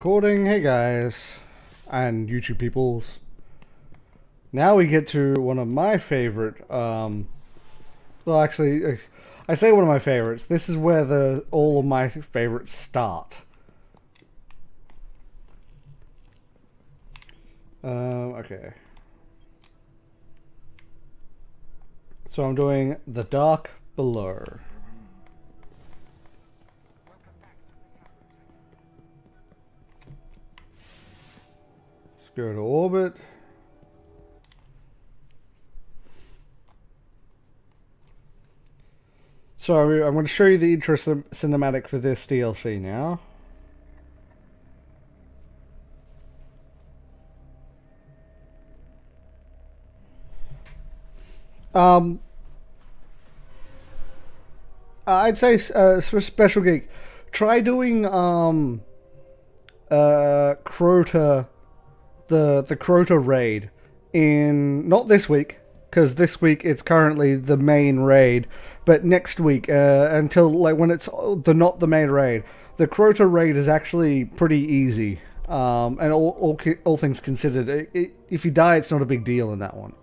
Recording, hey guys, and YouTube peoples. Now we get to one of my favorite, well actually, I say one of my favorites. This is where all of my favorites start. Okay. So I'm doing The Dark Below. Go to orbit. So I'm going to show you the intro cinematic for this DLC now. I'd say for Special Geek, try doing Crota, the Crota raid in not this week, because this week it's currently the main raid, but next week until like when it's not the main raid, the Crota raid is actually pretty easy. And all things considered, if you die, it's not a big deal in that one.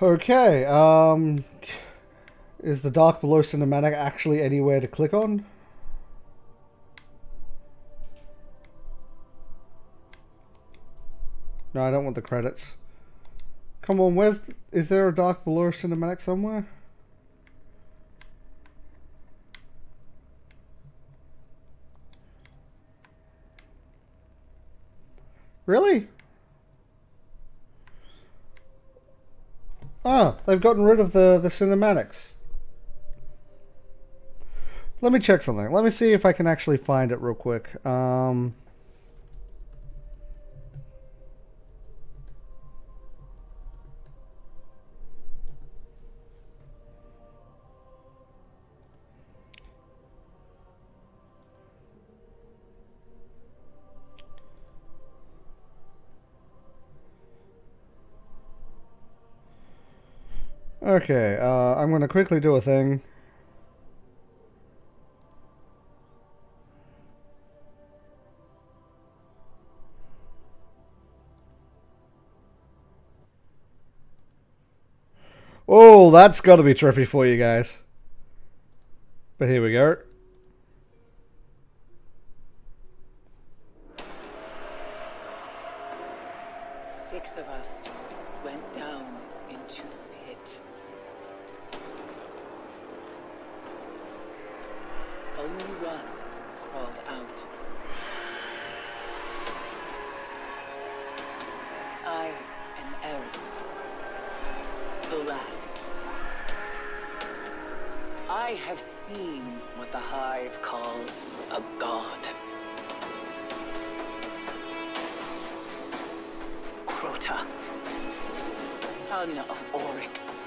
Okay, is the Dark Below cinematic actually anywhere to click on? No, I don't want the credits. Come on, is there a Dark Below cinematic somewhere? Really? Ah, they've gotten rid of the cinematics. Let me check something. Let me see if I can actually find it real quick. Okay, I'm going to quickly do a thing. Oh, that's got to be trippy for you guys. But here we go. Six of us went down into the pit. Only one crawled out. I am Eris, the last. I have seen what the Hive call a god. Crota, son of Oryx.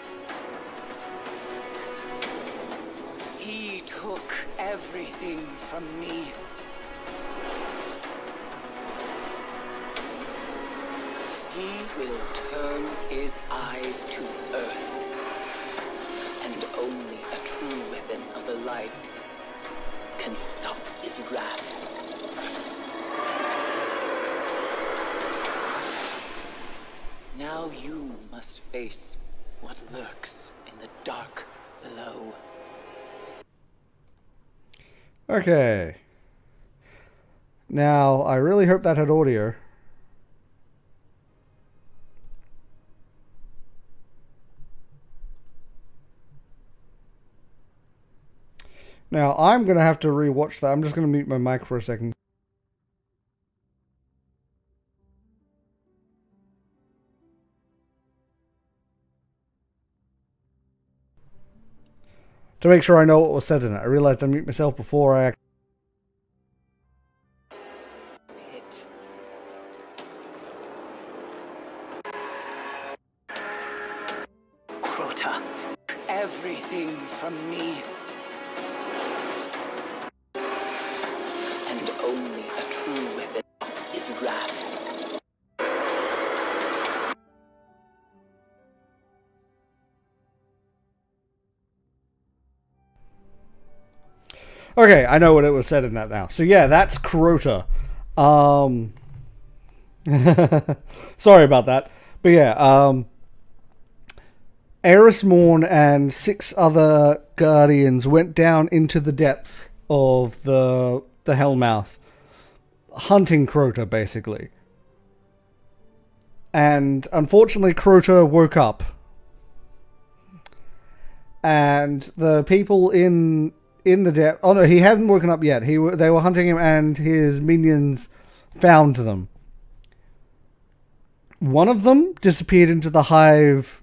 He took everything from me. He will turn his eyes to Earth. And only a true weapon of the light can stop his wrath. Now you must face what lurks in the dark below. Okay. Now, I really hope that had audio. Now, I'm going to have to rewatch that. I'm just going to mute my mic for a second. To make sure I know what was said in it. I realized I muted myself before I... Pit. Crota, everything from me. And only a true weapon is wrath. Okay, I know what it was said in that now. So yeah, that's Crota. Sorry about that. But yeah, Eris Morn and 6 other Guardians went down into the depths of the Hellmouth, hunting Crota, basically. And unfortunately, Crota woke up. And the people in the depth... Oh no, he hadn't woken up yet. They were hunting him, and his minions found them. One of them disappeared into the hive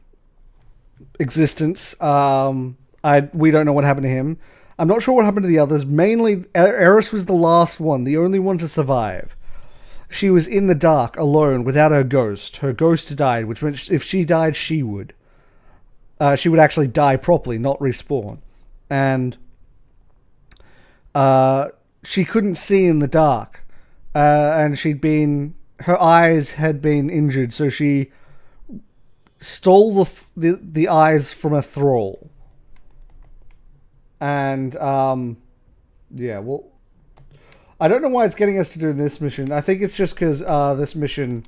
existence. We don't know what happened to him. I'm not sure what happened to the others. Mainly, Eris was the last one, the only one to survive. She was in the dark, alone, without her ghost. Her ghost died, which meant if she died, she would. She would actually die properly, not respawn. And she couldn't see in the dark. And her eyes had been injured, so she stole the eyes from a thrall. And, yeah, well, I don't know why it's getting us to do this mission. I think it's just because this mission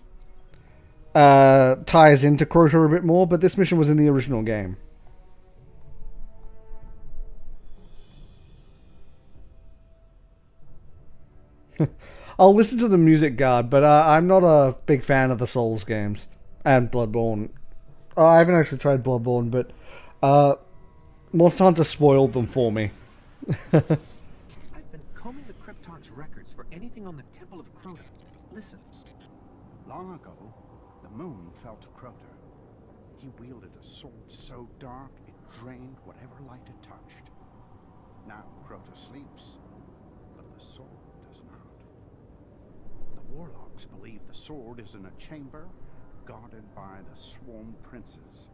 ties into Crota a bit more, but this mission was in the original game. I'll listen to the music guard, but I'm not a big fan of the Souls games and Bloodborne. I haven't actually tried Bloodborne, but Monster Hunter spoiled them for me. I've been combing the Cryptarch's records for anything on the Temple of Crota. Listen. Long ago, the moon fell to Crota. He wielded a sword so dark it drained whatever light it touched. Now Crota sleeps, but the sword does not. The warlocks believe the sword is in a chamber guarded by the Swarm Princes.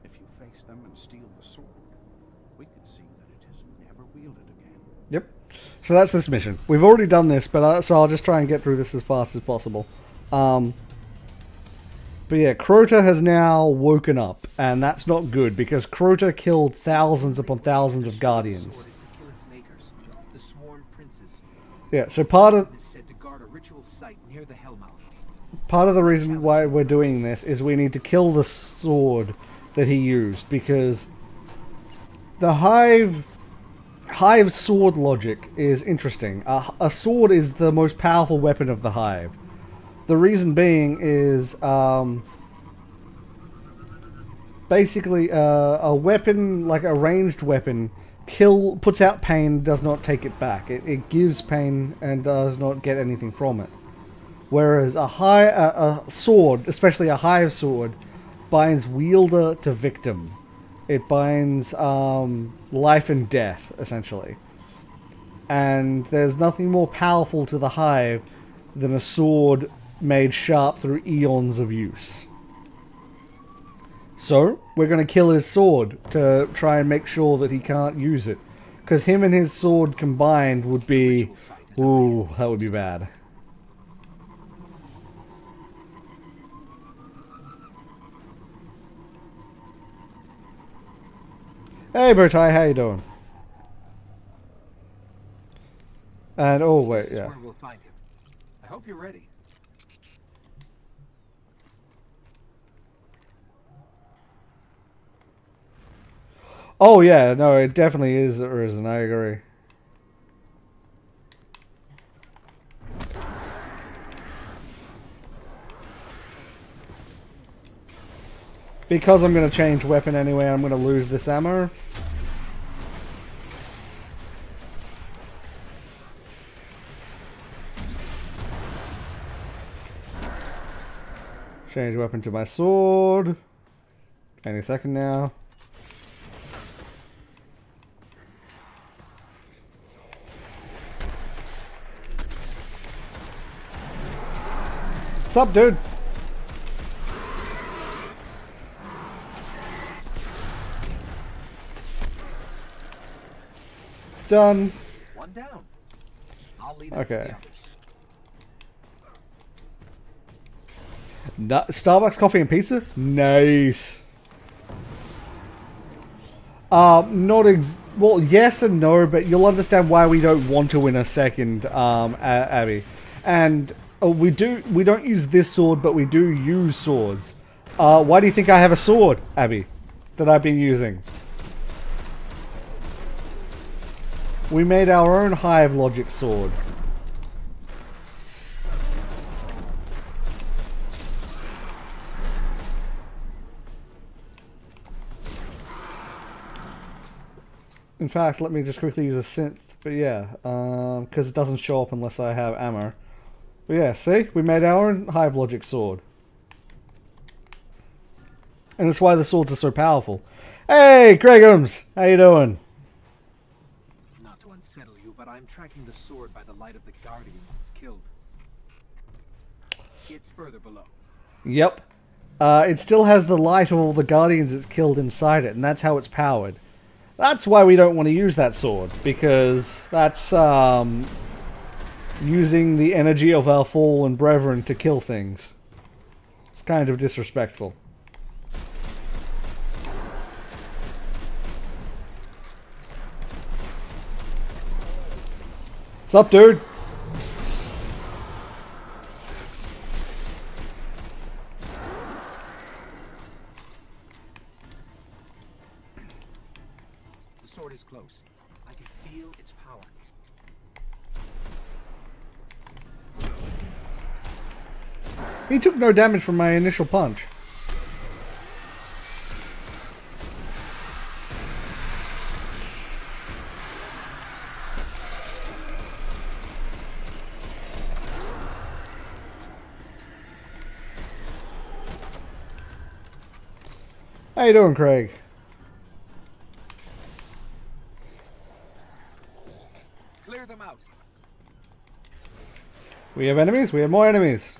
If you face them and steal the sword, we can see that it is never wielded again. Yep. So that's this mission. We've already done this, but so I'll just try and get through this as fast as possible. But yeah, Crota has now woken up, and that's not good because Crota killed thousands upon thousands of Guardians. The sword is to kill its makers, the Swarm Princes. Yeah, so part of Is said to guard a ritual site near the Hellmouth. Part of the reason why we're doing this is we need to kill the sword that he used, because the Hive sword logic is interesting. A sword is the most powerful weapon of the Hive. The reason being is basically a weapon, like a ranged weapon, puts out pain, does not take it back. It gives pain and does not get anything from it. Whereas a sword, especially a Hive sword, binds wielder to victim. It binds life and death, essentially. And there's nothing more powerful to the Hive than a sword made sharp through eons of use. So, we're going to kill his sword to try and make sure that he can't use it. Because him and his sword combined would be... Ooh, that would be bad. Hey, Bertai, how you doing? And oh wait, This is yeah. where we'll find him. I hope you're ready. Oh yeah, no, it definitely is Arisen, I agree. Because I'm going to change weapon anyway, I'm going to lose this ammo. Change weapon to my sword. Any second now. What's up, dude? Done. One down. I'll lead us to Okay. the others. Starbucks coffee and pizza? Nice. Not well, yes and no, but you'll understand why we don't want to in a second, Abby. And we don't use this sword, but we do use swords. Why do you think I have a sword, Abby, that I've been using? We made our own Hive Logic sword. In fact, let me just quickly use a synth. But yeah, because it doesn't show up unless I have ammo. But yeah, see? We made our own Hive Logic sword. And that's why the swords are so powerful. Hey, Craigums! How you doing? Not to unsettle you, but I'm tracking the sword by the light of the Guardians it's killed. It's further below. Yep. It still has the light of all the Guardians it's killed inside it, and that's how it's powered. That's why we don't want to use that sword, because that's using the energy of our fallen brethren to kill things. It's kind of disrespectful. What's up, dude? The sword is close. I can feel its power. He took no damage from my initial punch. How you doing, Craig? Clear them out. We have enemies? We have more enemies.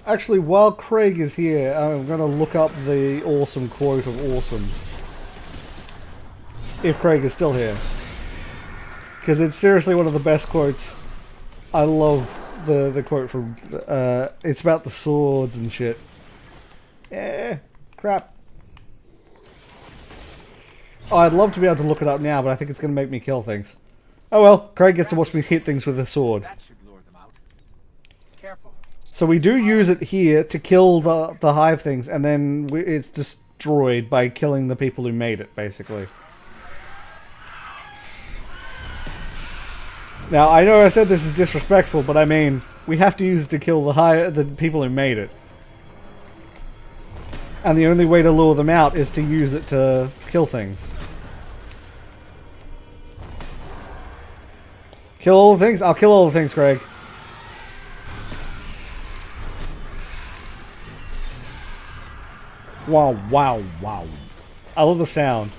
Actually, while Craig is here, I'm going to look up the awesome quote of awesome. If Craig is still here. Because it's seriously one of the best quotes. I love the quote from... it's about the swords and shit. Eh, crap. Oh, I'd love to be able to look it up now, but I think it's going to make me kill things. Oh well, Craig gets to watch me hit things with a sword. That should lure them out. Careful. So we do use it here to kill the hive things, and then it's destroyed by killing the people who made it, basically. Now, I know I said this is disrespectful, but I mean, we have to use it to kill the people who made it. And the only way to lure them out is to use it to kill things. Kill all the things? I'll kill all the things, Craig. Wow, wow, wow. I love the sound.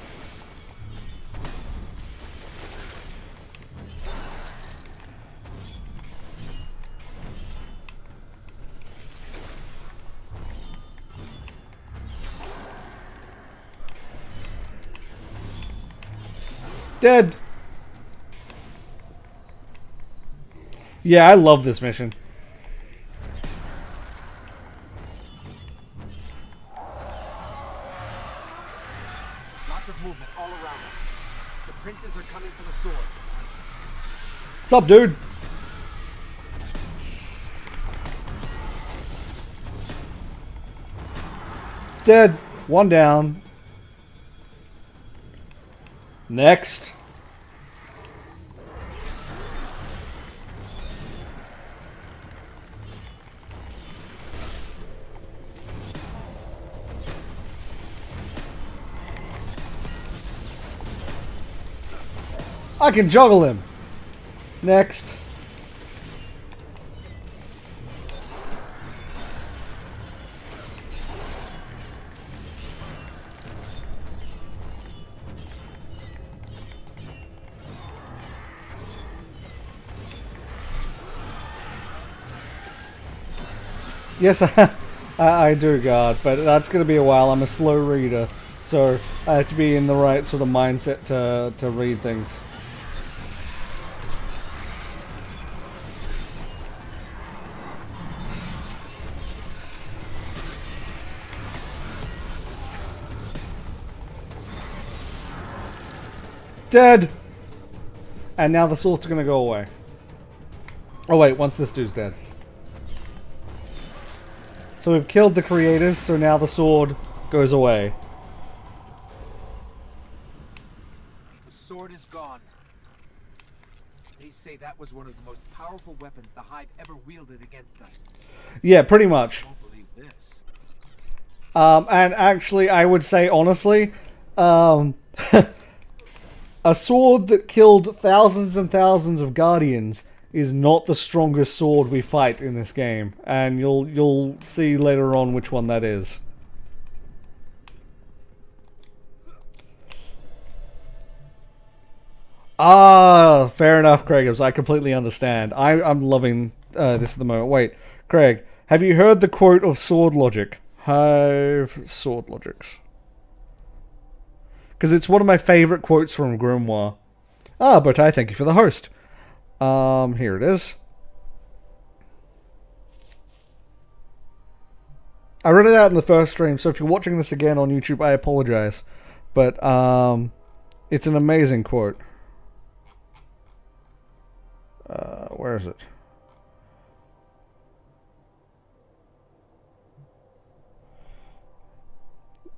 Dead. Yeah, I love this mission. Lots of movement all around us. The princes are coming for the sword. What's up, dude? Dead. One down. Next. I can juggle him. Next. Yes, I do, God, but that's going to be a while. I'm a slow reader, so I have to be in the right sort of mindset to read things. Dead! And now the sword's gonna go away. Oh wait, once this dude's dead. So we've killed the creators, so now the sword goes away. The sword is gone. They say that was one of the most powerful weapons the Hive ever wielded against us. Yeah, pretty much. I don't believe this. And actually, I would say, honestly, a sword that killed thousands and thousands of Guardians is not the strongest sword we fight in this game. And you'll see later on which one that is. Ah, fair enough, Craig. I completely understand. I'm loving this at the moment. Wait, Craig, have you heard the quote of sword logic? Hive sword logics. Because it's one of my favorite quotes from Grimoire. Ah, but I thank you for the host. Here it is. I read it out in the first stream, so if you're watching this again on YouTube, I apologize. But, it's an amazing quote. Where is it?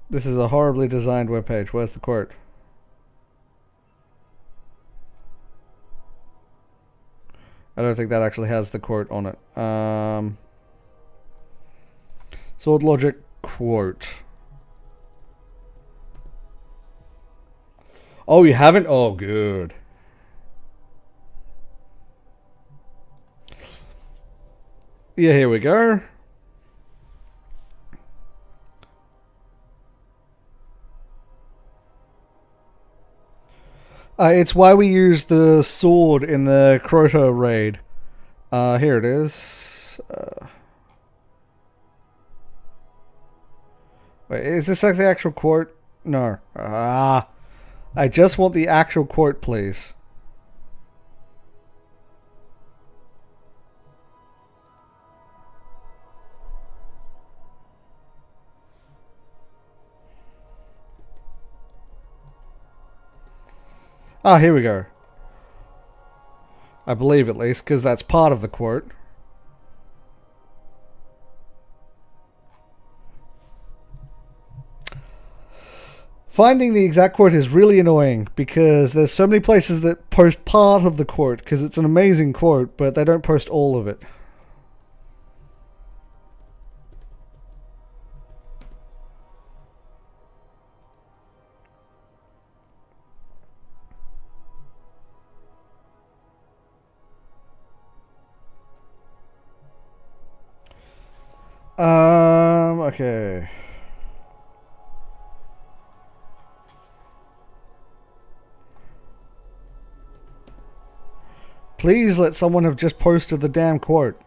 This is a horribly designed webpage. Where's the quote? I don't think that actually has the quote on it. Sword logic quote. Oh, you haven't? Oh, good. Yeah, here we go. It's why we use the sword in the Crota raid. Here it is. Wait, is this like the actual quote? No. I just want the actual quote, please. Ah, here we go. I believe at least, because that's part of the quote. Finding the exact quote is really annoying, because there's so many places that post part of the quote, because it's an amazing quote, but they don't post all of it. Okay. Please let someone have just posted the damn quote.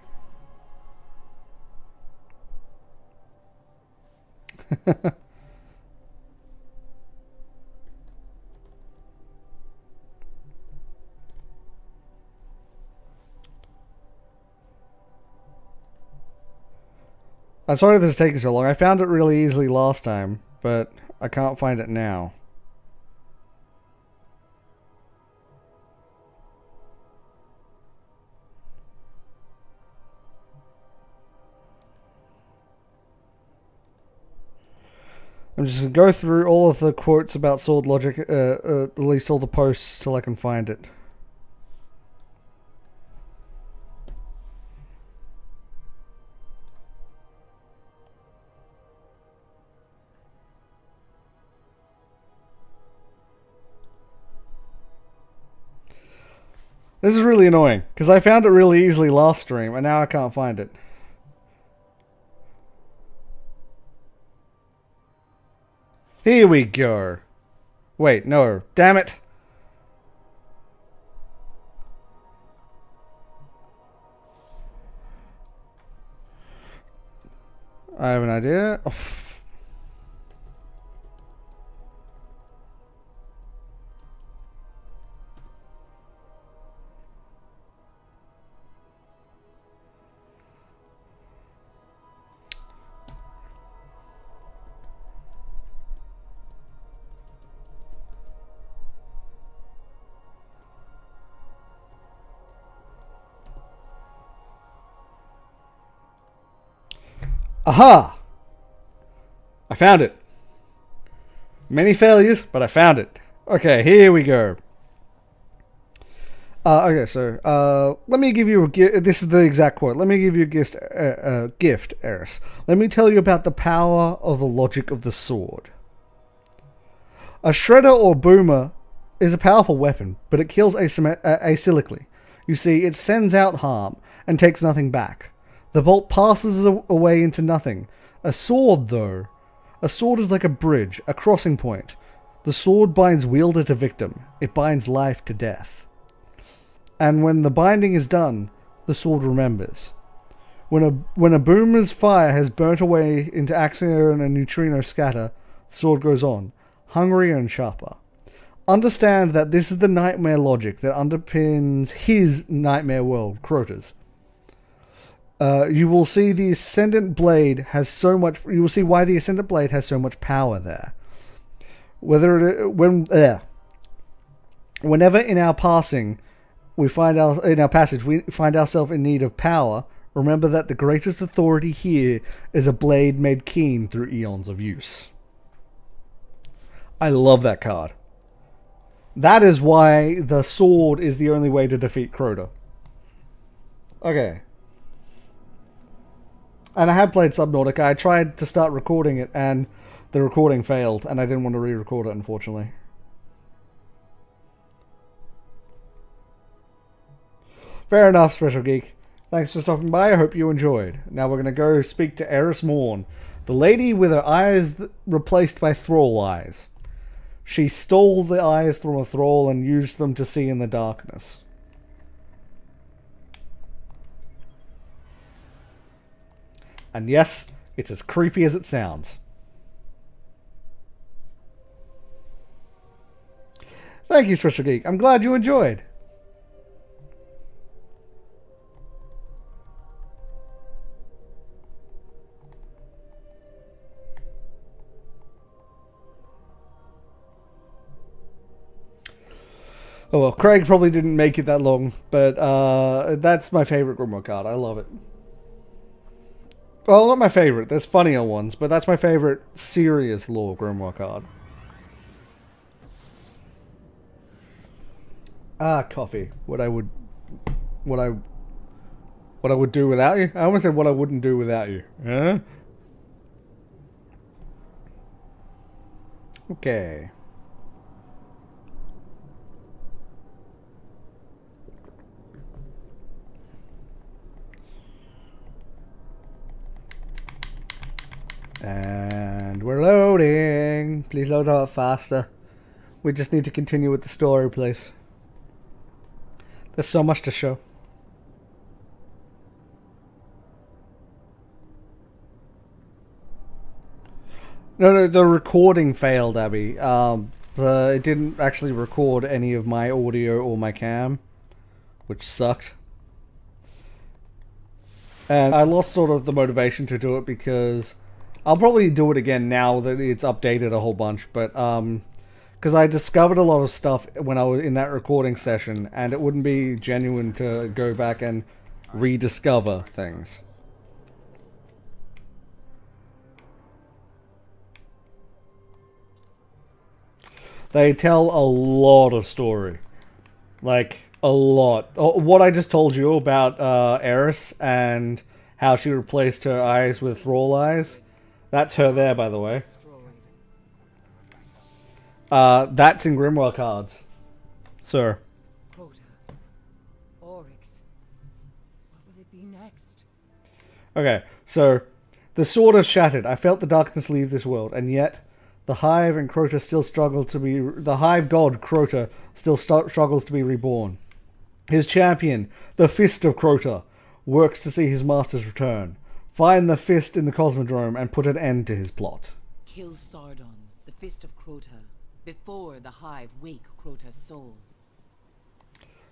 I'm sorry this is taking so long. I found it really easily last time, but I can't find it now. I'm just going to go through all of the quotes about sword logic, at least all the posts, till I can find it. This is really annoying, because I found it really easily last stream, and now I can't find it. Here we go. Wait, no. Damn it. I have an idea. Oh. Aha! I found it. Many failures, but I found it. Okay, here we go. Okay, so let me give you a gift. This is the exact quote. Let me give you a gift, Eris. Let me tell you about the power of the logic of the sword. A shredder or boomer is a powerful weapon, but it kills acyclically. You see, it sends out harm and takes nothing back. The bolt passes away into nothing. A sword, though, a sword is like a bridge, a crossing point. The sword binds wielder to victim. It binds life to death. And when the binding is done, the sword remembers. When a boomer's fire has burnt away into axion and neutrino scatter, the sword goes on, hungrier and sharper. Understand that this is the nightmare logic that underpins his nightmare world, Crota's. You will see the Ascendant Blade has so much. You will see why the Ascendant Blade has so much power there. Whenever in our passage we find ourselves in need of power, remember that the greatest authority here is a blade made keen through eons of use. I love that card. That is why the sword is the only way to defeat Crota. Okay. And I have played Subnautica. I tried to start recording it and the recording failed and I didn't want to re-record it, unfortunately. Fair enough, Special Geek. Thanks for stopping by. I hope you enjoyed. Now we're going to go speak to Eris Morn, the lady with her eyes replaced by thrall eyes. She stole the eyes from a thrall and used them to see in the darkness. And yes, it's as creepy as it sounds. Thank you, Special Geek. I'm glad you enjoyed. Oh well, Craig probably didn't make it that long, but that's my favorite Grimoire card. I love it. Well, not my favorite. There's funnier ones, but that's my favorite serious lore Grimoire card. Ah, coffee. What I would do without you? I almost said what I wouldn't do without you. Huh? Okay. And we're loading. Please load up faster. We just need to continue with the story, please. There's so much to show. No, the recording failed, Abby. It didn't actually record any of my audio or my cam, which sucked. And I lost sort of the motivation to do it because I'll probably do it again now that it's updated a whole bunch, but because I discovered a lot of stuff when I was in that recording session, and it wouldn't be genuine to go back and rediscover things. They tell a lot of story. Like, a lot. What I just told you about Eris and how she replaced her eyes with thrall eyes. That's her there, by the way. That's in Grimoire cards. Sir. Crota. Oryx. What will it be next? Okay, so the sword has shattered. I felt the darkness leave this world, and yet the Hive and Crota still struggle to be. The Hive god Crota still struggles to be reborn. His champion, the Fist of Crota, works to see his master's return. Find the Fist in the Cosmodrome and put an end to his plot. Kill Sardon, the Fist of Crota, before the Hive wake Crota's soul.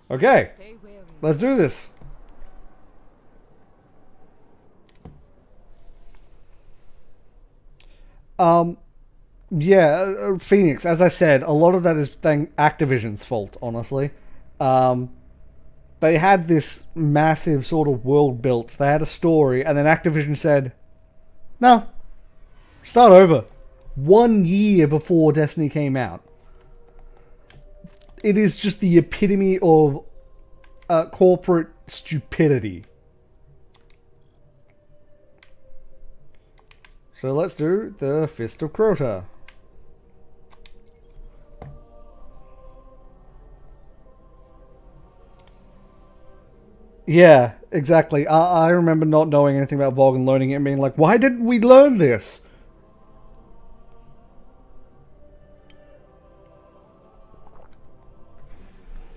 Okay, Stay wary. let's do this. Yeah, Phoenix, as I said, a lot of that is Activision's fault, honestly. They had this massive sort of world built. They had a story, and then Activision said, No. Start over. 1 year before Destiny came out. It is just the epitome of corporate stupidity. So let's do the Fist of Crota. Yeah, exactly. I remember not knowing anything about Vogue and learning it and being like, why didn't we learn this?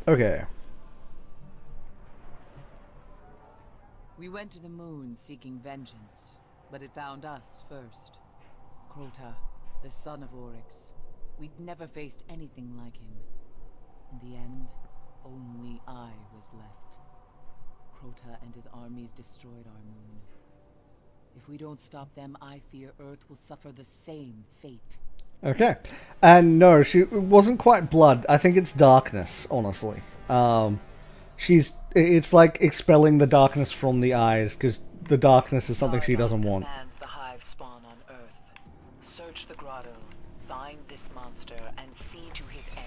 Okay. We went to the moon seeking vengeance, but it found us first. Crota, the son of Oryx. We'd never faced anything like him. In the end, only I was left. Crota and his armies destroyed our moon. If we don't stop them, I fear Earth will suffer the same fate. Okay. And no, it wasn't quite blood. I think it's darkness, honestly. It's like expelling the darkness from the eyes, because the darkness is something she doesn't want. Commands the hive spawn on Earth. Search the grotto, find this monster, and see to his end.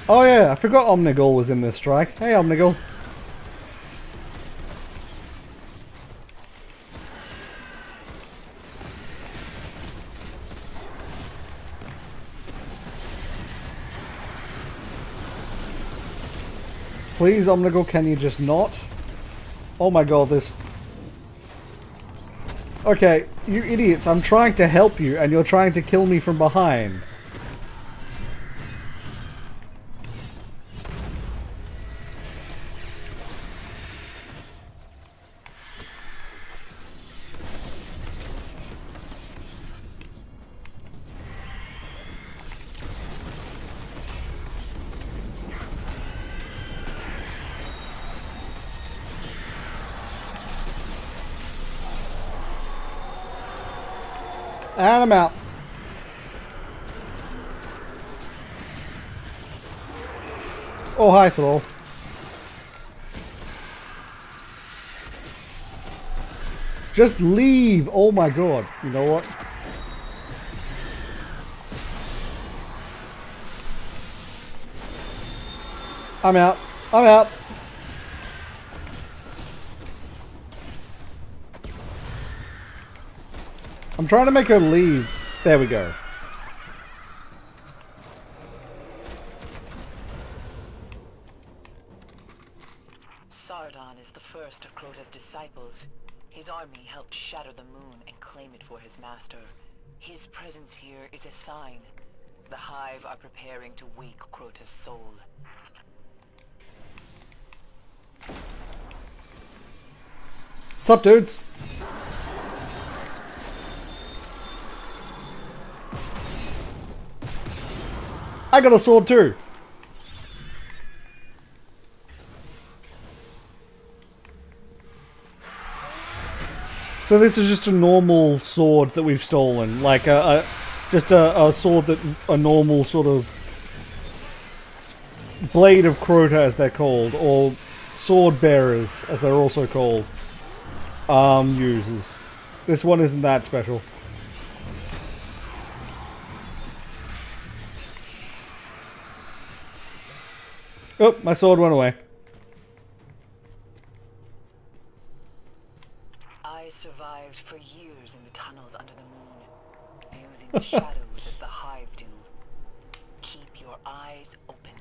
Oh yeah, I forgot Omnigul was in this strike. Hey Omnigul. Please Omnigul, can you just not? Oh my god, this... Okay, you idiots, I'm trying to help you and you're trying to kill me from behind. And I'm out. Oh, hi, Thrall. Just leave. Oh my god. You know what? I'm out. I'm out. I'm trying to make her leave. There we go. Sardon is the first of Crota's disciples. His army helped shatter the moon and claim it for his master. His presence here is a sign. The Hive are preparing to wake Crota's soul. What's up, dudes? I got a sword too. So this is just a normal sword that we've stolen, like just a sword that a normal sort of blade of Crota, as they're called, or sword bearers, as they're also called, uses. This one isn't that special. Oh, my sword went away. I survived for years in the tunnels under the moon, using the shadows as the Hive do. Keep your eyes open.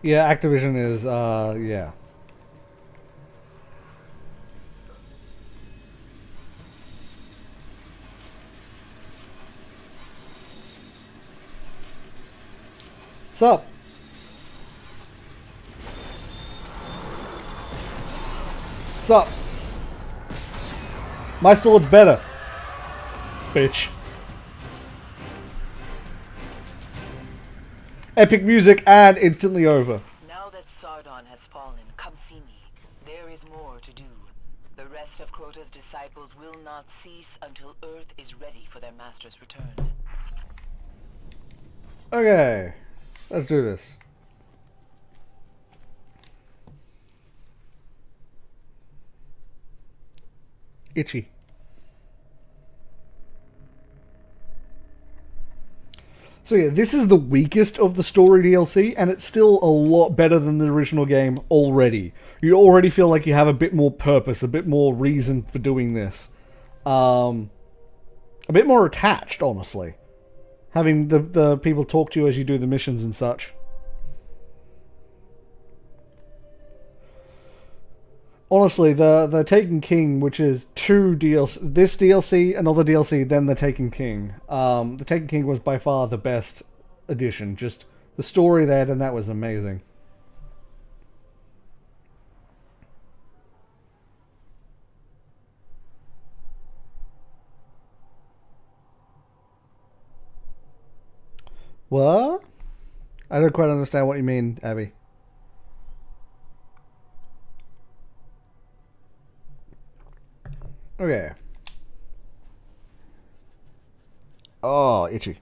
Yeah, Activision is, yeah. What's up? What's up? My sword's better. Bitch. Epic music and instantly over. Now that Sardon has fallen, come see me. There is more to do. The rest of Crota's disciples will not cease until Earth is ready for their master's return. Okay, let's do this. Itchy. So yeah, this is the weakest of the story DLC, and it's still a lot better than the original game already. You already feel like you have a bit more purpose, a bit more reason for doing this. A bit more attached, honestly. Having the people talk to you as you do the missions and such. Honestly, the Taken King, which is two DLC, this DLC, another DLC, then the Taken King. The Taken King was by far the best addition. Just the story there, and that was amazing. What? I don't quite understand what you mean, Abby. Okay. Oh, itchy.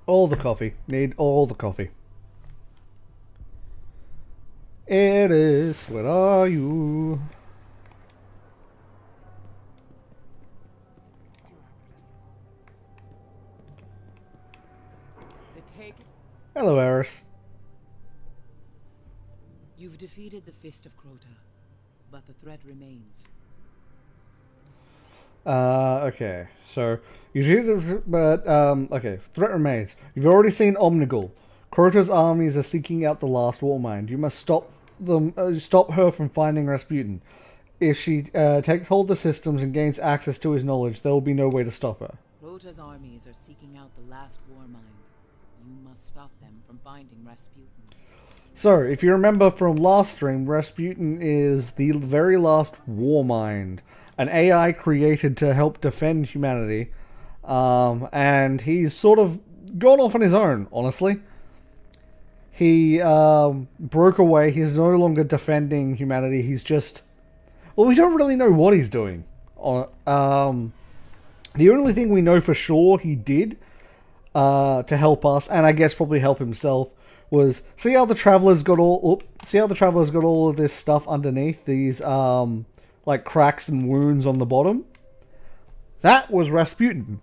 All the coffee. Need all the coffee. Eris, where are you? Hello, Eris. You've defeated the Fist of Crota, but the threat remains. Okay. So, okay. Threat remains. You've already seen Omnigul. Crota's armies are seeking out the last Warmind. You must stop them. Stop her from finding Rasputin. If she takes hold of the systems and gains access to his knowledge, there will be no way to stop her. Crota's armies are seeking out the last Warmind. You must stop them from finding Rasputin. So, if you remember from last stream, Rasputin is the very last Warmind, an AI created to help defend humanity, and he's sort of gone off on his own, honestly. He broke away. He's no longer defending humanity. He's just... Well, we don't really know what he's doing. The only thing we know for sure he did to help us, and I guess probably help himself, was see how the Travelers got all of this stuff underneath, these like cracks and wounds on the bottom. That was Rasputin.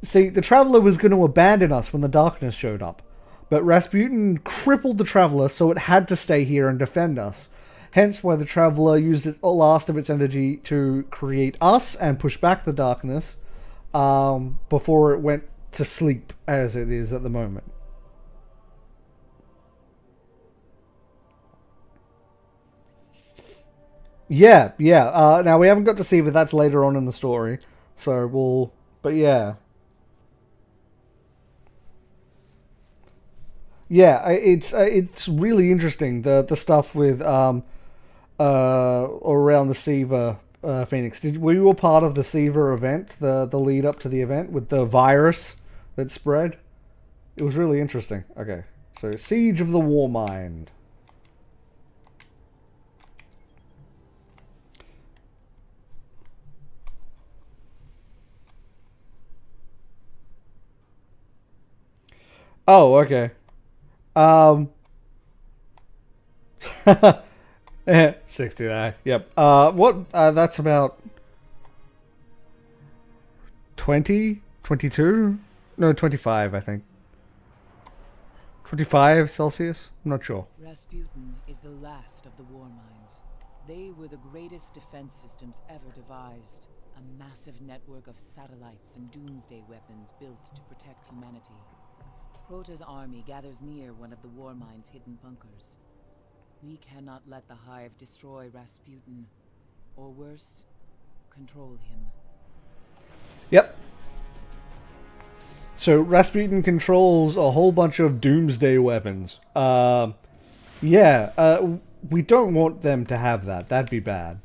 See, the Traveler was going to abandon us when the darkness showed up. But Rasputin crippled the Traveler, so it had to stay here and defend us. Hence why the Traveler used the last of its energy to create us and push back the darkness before it went to sleep, as it is at the moment. Yeah. Now, we haven't got to see if that's later on in the story. So, we'll... But, yeah. Yeah, it's really interesting, the stuff with around the Siva Phoenix. Were you a part of the Siva event, the lead up to the event with the virus that spread? It was really interesting. Okay, so Siege of the Warmind. Oh, okay. 69. Yep. That's about 20, 22? No, 25, I think. 25 Celsius? I'm not sure. Rasputin is the last of the Warminds. They were the greatest defense systems ever devised. A massive network of satellites and doomsday weapons built to protect humanity. Crota's army gathers near one of the Warmind's hidden bunkers. We cannot let the Hive destroy Rasputin, or worse, control him. Yep. So Rasputin controls a whole bunch of doomsday weapons. Yeah, we don't want them to have that. That'd be bad.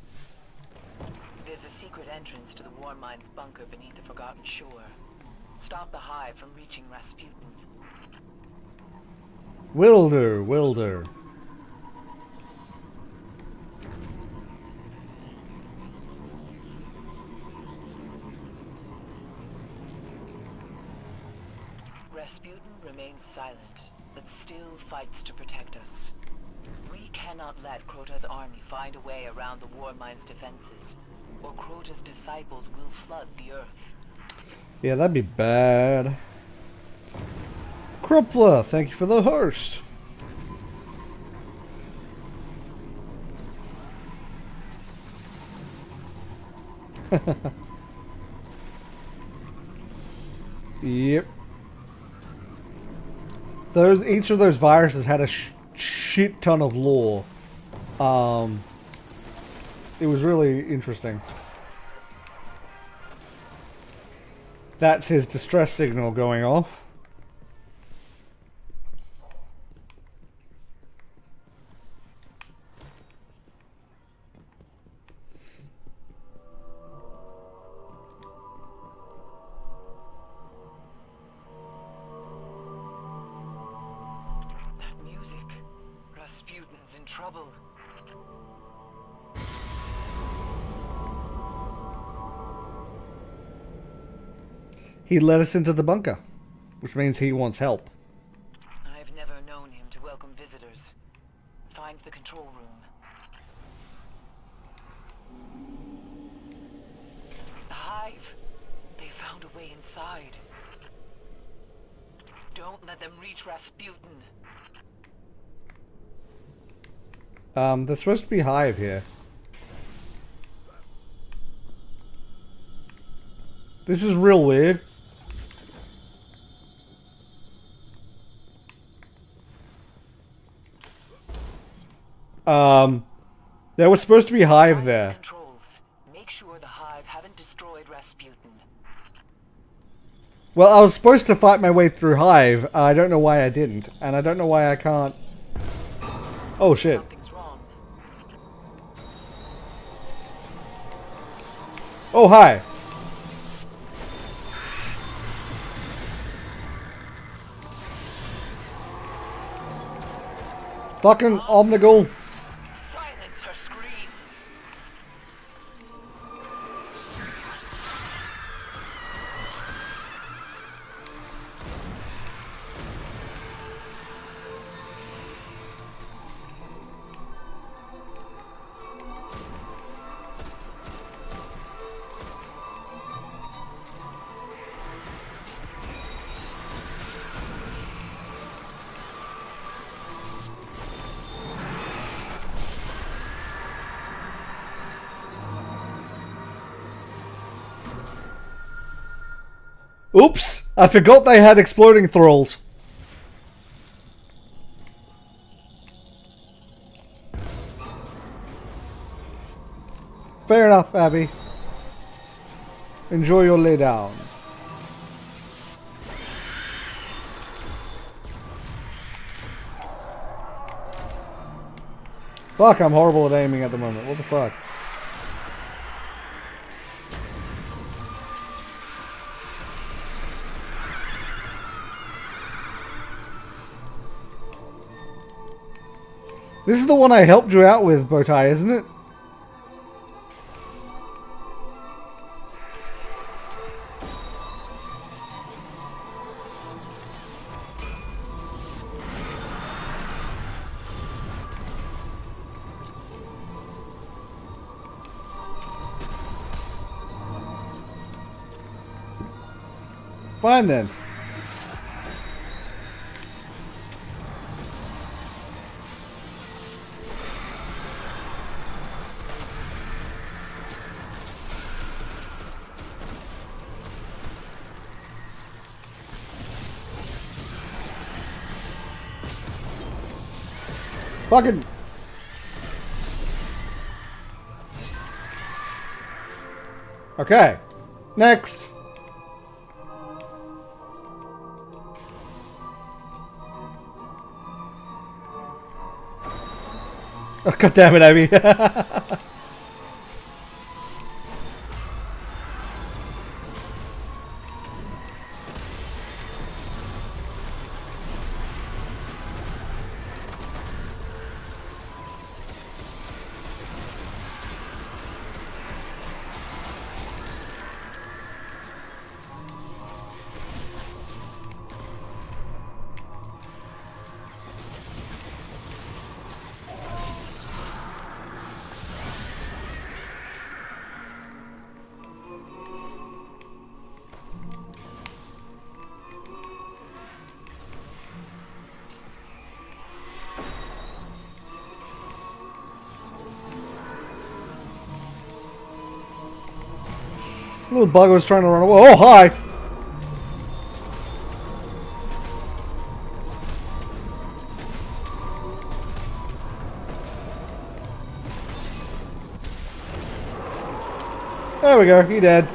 There's a secret entrance to the Warmind's bunker beneath the Forgotten Shore. Stop the Hive from reaching Rasputin. Will do, will do. Rasputin remains silent, but still fights to protect us. We cannot let Crota's army find a way around the Warmind's defenses, or Crota's disciples will flood the Earth. Yeah, that'd be bad. Crumpler, thank you for the host. Yep. Each of those viruses had a shit ton of lore. It was really interesting. That's his distress signal going off. That music. Rasputin's in trouble. He led us into the bunker, which means he wants help. I've never known him to welcome visitors. Find the control room. The Hive. They found a way inside. Don't let them reach Rasputin. There's supposed to be Hive here. This is real weird. There was supposed to be Hive there. Controls. Make sure the Hive haven't destroyed Rasputin. Well, I was supposed to fight my way through Hive. I don't know why I didn't. And I don't know why I can't... Oh, shit. Something's wrong. Oh, hi. Fucking Omnigul. Silence her screams. Oops! I forgot they had exploding thralls. Fair enough, Abby. Enjoy your lay down. Fuck, I'm horrible at aiming at the moment. What the fuck? This is the one I helped you out with, Bowtie, isn't it? Fine then. Fucking... Okay. Next. Oh, God damn it, Abby. Little bug was trying to run away. Oh, hi! There we go, he dead.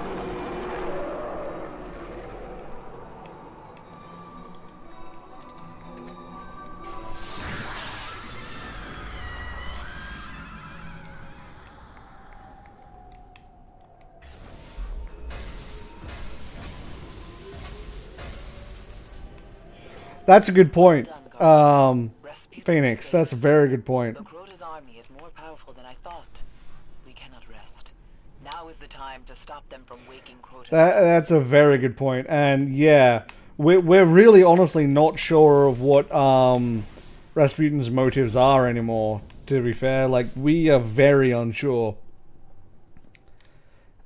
That's a good point, Phoenix. That's a very good point. The Crota's army is more powerful than I thought. We cannot rest. Now is the time to stop them from waking Crota's. That's a very good point. And yeah, we're really honestly not sure of what Rasputin's motives are anymore, to be fair. Like, we are very unsure.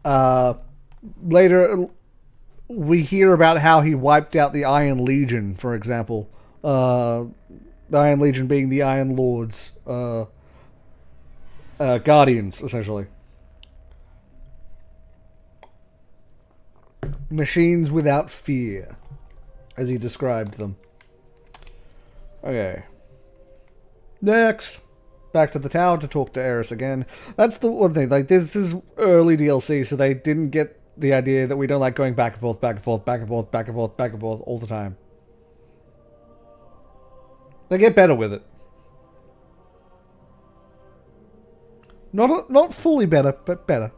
Later, we hear about how he wiped out the Iron Legion, for example. The Iron Legion being the Iron Lord's guardians, essentially. Machines without fear, as he described them. Okay. Next. Back to the tower to talk to Eris again. That's the one thing. Like, this is early DLC, so they didn't get the idea that we don't like going back and forth, back and forth, back and forth, back and forth, back and forth all the time. They get better with it. Not fully better, but better.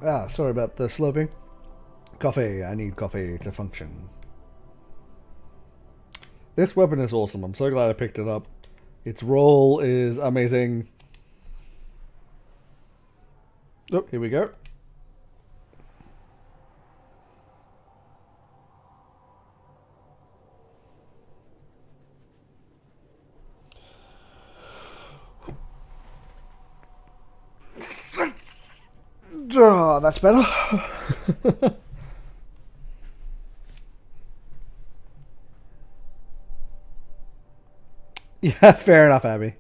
Ah, sorry about the slurping. Coffee. I need coffee to function. This weapon is awesome. I'm so glad I picked it up. Its roll is amazing. Oh, here we go. Oh, that's better. Yeah, fair enough, Abby.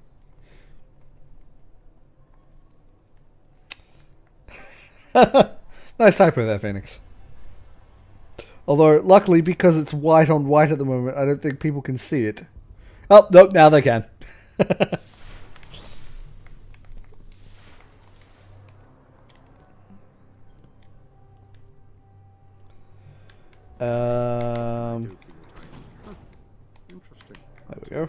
Nice typo there, Phoenix. Although, luckily, because it's white on white at the moment, I don't think people can see it. Oh, nope, now they can. Interesting. There we go.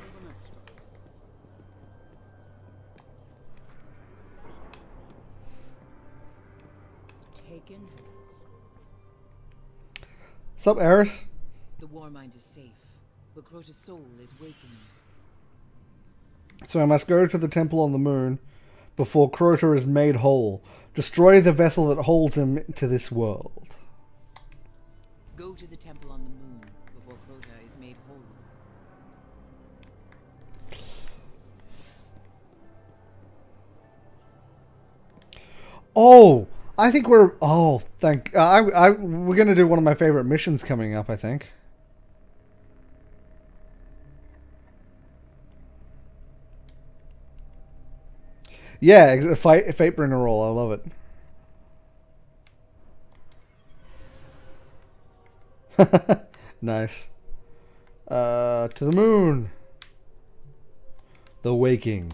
Taken. Sup, Eris? The Warmind is safe, but Crota's soul is wakening. So I must go to the temple on the moon before Crota is made whole. Destroy the vessel that holds him to this world. Go to the temple on the moon before Crota is made whole. Oh, I think we're. Oh, thank. We're gonna do one of my favorite missions coming up. I think. Yeah, Fatebringer roll. I love it. Nice. To the moon. The waking.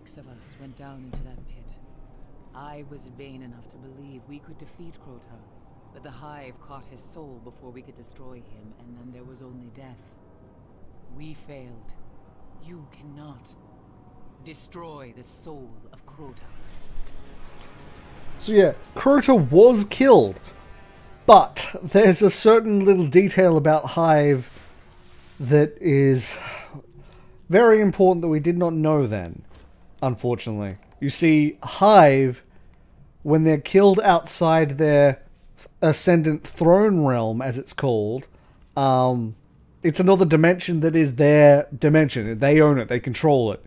6 of us went down into that pit. I was vain enough to believe we could defeat Crota, but the Hive caught his soul before we could destroy him, and then there was only death. We failed. You cannot destroy the soul of Crota. So yeah, Crota was killed, but there's a certain little detail about Hive that is very important that we did not know then, unfortunately. You see, Hive, when they're killed outside their Ascendant Throne Realm, as it's called, it's another dimension that is their dimension. They own it, they control it.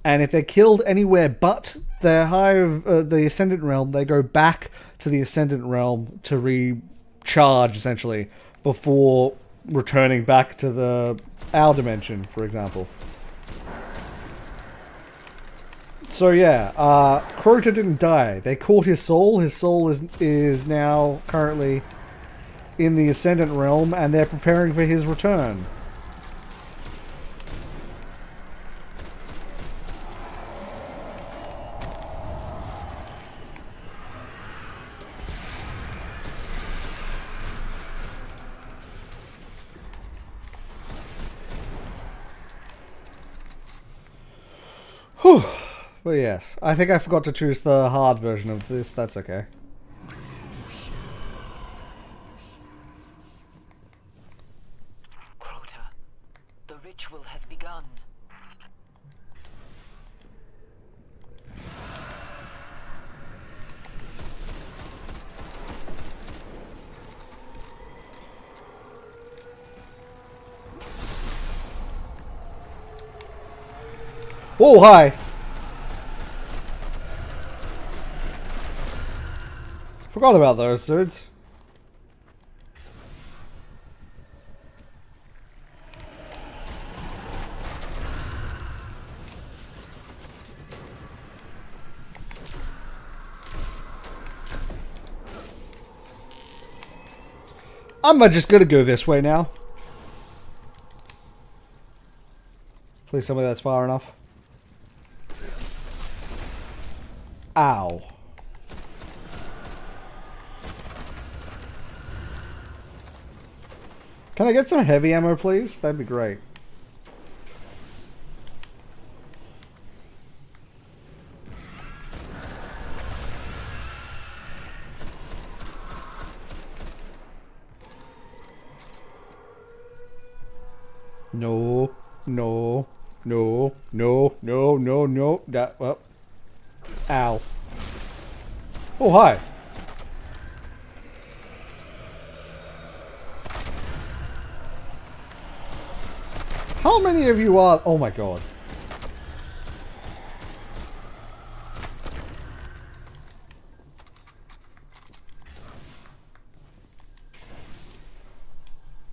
And if they're killed anywhere but the Hive, the Ascendant Realm, they go back to the Ascendant Realm to recharge, essentially, before returning back to our dimension, for example. So yeah, Crota didn't die. They caught his soul. His soul is now currently in the Ascendant Realm, and they're preparing for his return. Whew. But yes, I think I forgot to choose the hard version of this. That's okay. Crota, the ritual has begun. Oh, hi! Forgot about those dudes. I'm just gonna go this way now. Please tell me that's far enough. Ow. Can I get some heavy ammo, please? That'd be great. No, no, no, no, no, no, no. That, well. Ow. Oh, hi. How many of you are... Oh my god.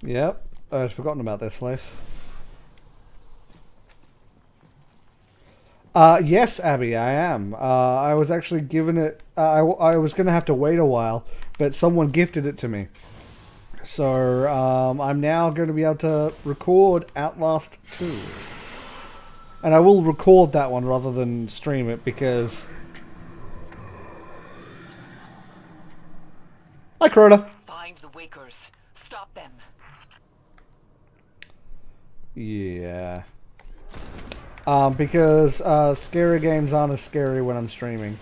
Yep. I'd forgotten about this place. Yes, Abby, I am. I was actually given it... I was going to have to wait a while, but someone gifted it to me. So, I'm now going to be able to record Outlast 2. And I will record that one rather than stream it because... Hi, Crota. Find the Wakers. Stop them. Yeah. Because scary games aren't as scary when I'm streaming.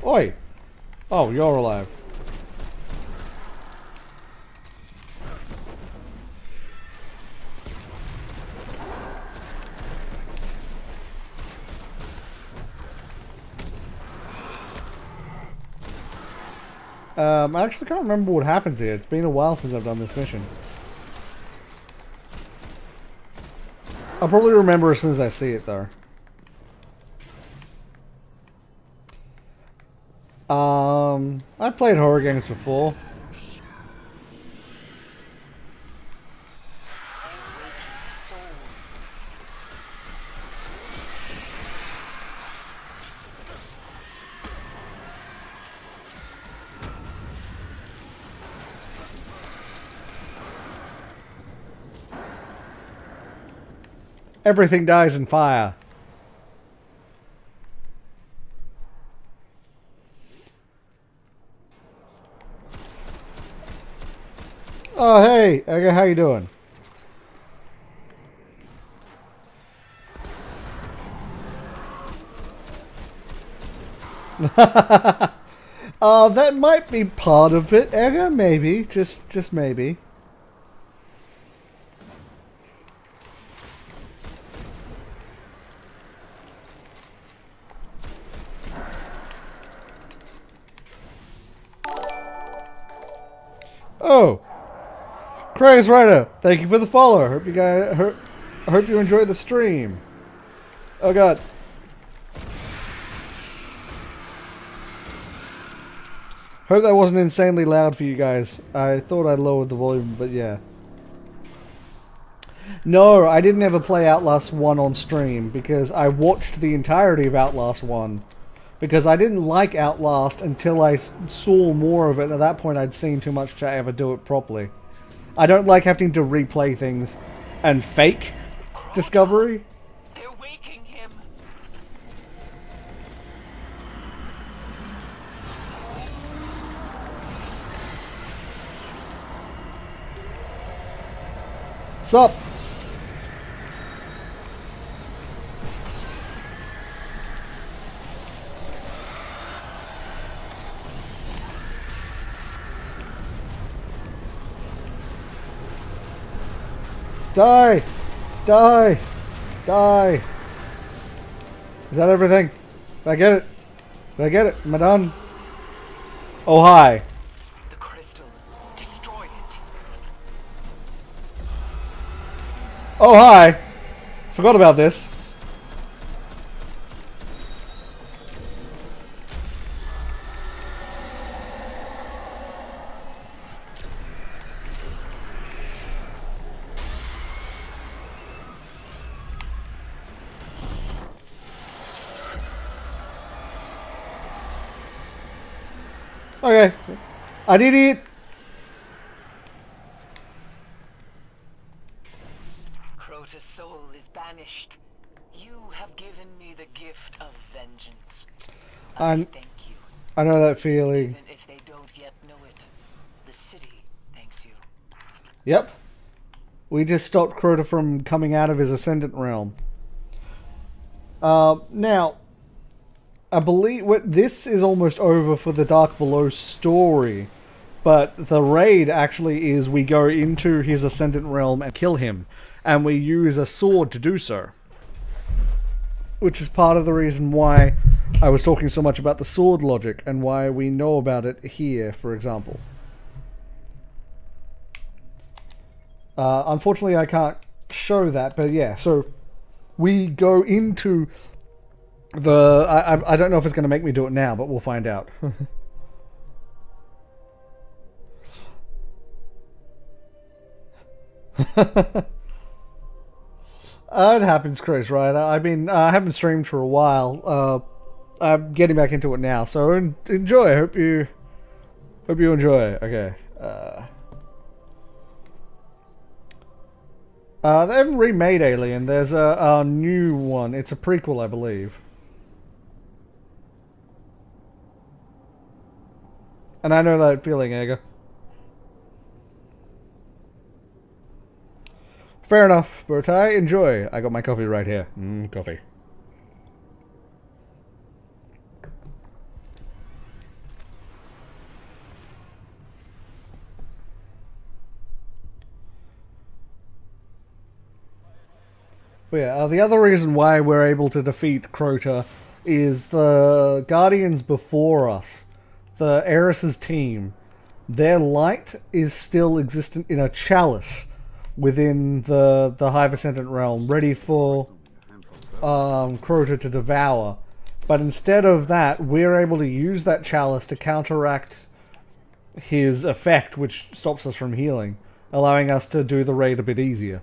Oi! Oh, you're alive. I actually can't remember what happens here. It's been a while since I've done this mission. I'll probably remember as soon as I see it, though. I've played horror games before. Everything dies in fire. Oh, hey. Okay, how you doing? That might be part of it, Edgar. Maybe. Just maybe. Oh, Craze Rider, thank you for the follow. Hope you guys, hope you enjoyed the stream. Oh God. Hope that wasn't insanely loud for you guys. I thought I lowered the volume, but yeah. No, I didn't ever play Outlast 1 on stream because I watched the entirety of Outlast 1. Because I didn't like Outlast until I saw more of it, and at that point I'd seen too much to ever do it properly. I don't like having to replay things and fake discovery. They're waking him. Sup? Die! Die! Die! Is that everything? Did I get it? Did I get it? Am I done? Oh, hi. The crystal. Destroy it. Oh, hi. Forgot about this. Okay. I did it. Crota's soul is banished. You have given me the gift of vengeance. I thank you. I know that feeling. Even if they don't yet know it, the city thanks you. Yep. We just stopped Crota from coming out of his Ascendant realm. Now, I believe this is almost over for the Dark Below story, but the raid actually is we go into his Ascendant realm and kill him, and we use a sword to do so. Which is part of the reason why I was talking so much about the sword logic and why we know about it here, for example. Unfortunately, I can't show that, but yeah, so we go into the... I don't know if it's going to make me do it now, but we'll find out. It happens, Chris, right? I haven't streamed for a while. I'm getting back into it now, so enjoy. Hope you enjoy. Okay. They haven't remade Alien. There's a new one. It's a prequel, I believe. And I know that feeling, Ega. Fair enough, Bertai. Enjoy. I got my coffee right here. Coffee. But yeah, the other reason why we're able to defeat Crota is the Guardians before us, the Eris's team. Their light is still existent in a chalice within the Hive Ascendant realm, ready for Crota to devour. But instead of that, we're able to use that chalice to counteract his effect, which stops us from healing, allowing us to do the raid a bit easier.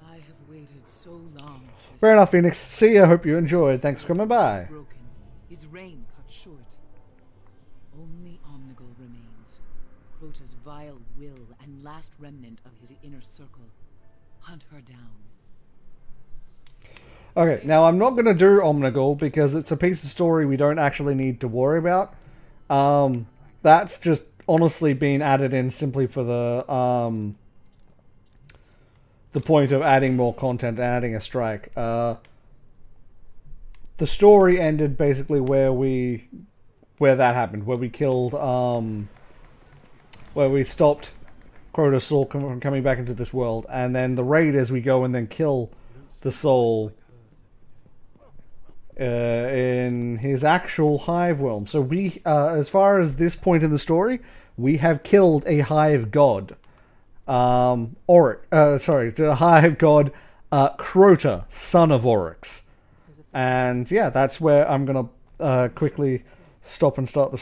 I have waited so long. Fair enough, Phoenix. See ya. Hope you enjoyed. Thanks for coming by. Broken. His reign cut short. Only Omnigul remains. Crota's vile will and last remnant of his inner circle. Hunt her down. Okay, now I'm not going to do Omnigul because it's a piece of story we don't actually need to worry about. That's just honestly been added in simply for the point of adding more content and adding a strike. The story ended basically where that happened, where we killed, where we stopped Crota's soul from coming back into this world, and then the raid is we go and then kill the soul in his actual hive realm. So we, as far as this point in the story, we have killed a hive god. The hive god, Crota, son of Oryx. And yeah, that's where I'm gonna quickly stop and start the